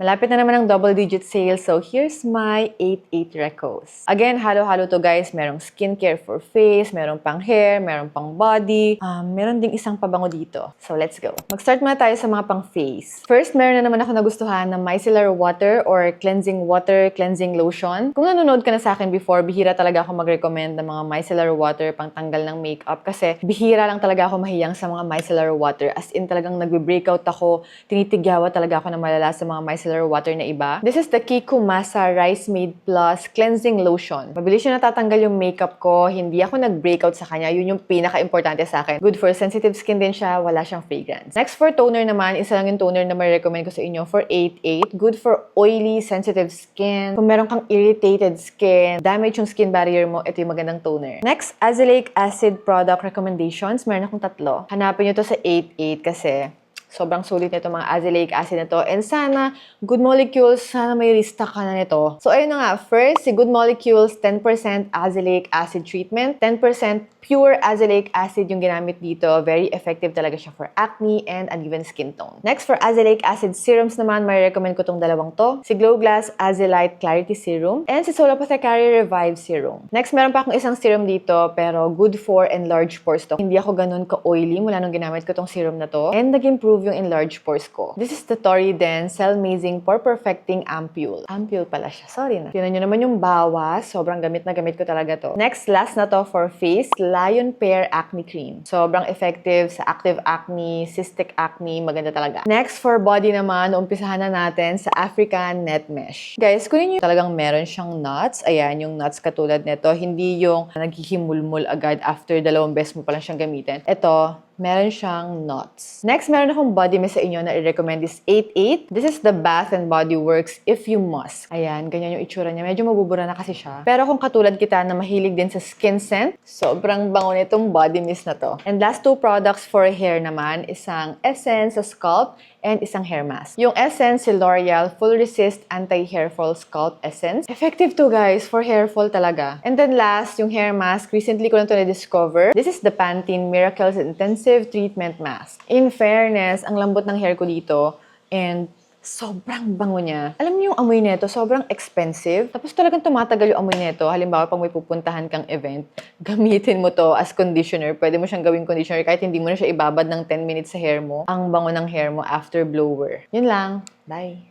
Malapit na naman ang double-digit sale, so here's my 8-8 recos. Again, halo-halo to guys. Merong skincare for face, merong pang hair, merong pang body, meron ding isang pabango dito. So let's go. Mag-start muna tayo sa mga pang face. First, meron na naman ako nagustuhan na micellar water or cleansing water, cleansing lotion. Kung nanonood ka na sa akin before, bihira talaga ako mag-recommend ng mga micellar water pang tanggal ng makeup kasi bihira lang talaga ako mahiyang sa mga micellar water. As in talagang nagbe-breakout ako, tinitigyawa talaga ako na malala sa mga micellar water na iba. This is the Kikumasa Rice Made Plus Cleansing Lotion. Mabilis yung natatanggal yung makeup ko, hindi ako nag-breakout sa kanya. Yun yung pinaka-importante sa akin. Good for sensitive skin din siya, wala siyang fragrance. Next for toner naman, isa lang yung toner na ma-recommend ko sa inyo for 8-8. Good for oily, sensitive skin. Kung meron kang irritated skin, damage yung skin barrier mo, ito yung magandang toner. Next, azelaic acid product recommendations. Meron akong 3. Hanapin nyo to sa 8-8 kasi sobrang sulit nito mga azelaic acid na to. And sana, Good Molecules, sana may restock ka na nito. So, ayun na nga. First, si Good Molecules, 10% azelaic acid treatment. 10% pure azelaic acid yung ginamit dito. Very effective talaga siya for acne and uneven skin tone. Next, for azelaic acid serums naman, may recommend ko tong dalawang to. Si Glow Glass Azelite Clarity Serum and si Soul Apothecary Revive Serum. Next, meron pa akong isang serum dito, pero good for enlarged pores to. Hindi ako ganun ka-oily mula nung ginamit ko tong serum na to. And nag-improve yung enlarged pores ko. This is the Toriden Cell Mazing Pore Perfecting Ampule. Ampule pala siya. Sorry na. Tignan nyo naman yung bawas. Sobrang gamit na gamit ko talaga to. Next, last na to for face, Lion Pear Acne Cream. Sobrang effective sa active acne, cystic acne. Maganda talaga. Next, for body naman, umpisahan na natin sa African Net Mesh. Guys, kunin nyo talagang meron siyang nuts. Ayan, yung nuts katulad nito. Hindi yung naghihimulmul agad after 2 beses mo pa lang siyang gamitin. Ito, meron siyang nuts. Next, meron akong body mist sa inyo na i-recommend is 8-8. This is the Bath and Body Works If You Must. Ayan, ganyan yung itsura niya. Medyo mabubura na kasi siya. Pero kung katulad kita na mahilig din sa skin scent, sobrang bango nitong body mist na to. And last 2 products for hair naman, isang essence sa scalp and isang hair mask. Yung essence, si L'Oreal Full Resist Anti-Hair Fall Scalp Essence. Effective to guys for hair fall talaga. And then last, yung hair mask, recently ko lang to na-discover. This is the Pantene Miracles Intensive Treatment Mask. In fairness, ang lambot ng hair ko dito and sobrang bango niya. Alam niyo yung amoy nito, sobrang expensive. Tapos talagang tumatagal yung amoy nito. Halimbawa, pag may pupuntahan kang event, gamitin mo to as conditioner. Pwede mo siyang gawing conditioner kahit hindi mo na siya ibabad ng 10 minutes sa hair mo. Ang bango ng hair mo after blower. Yun lang. Bye!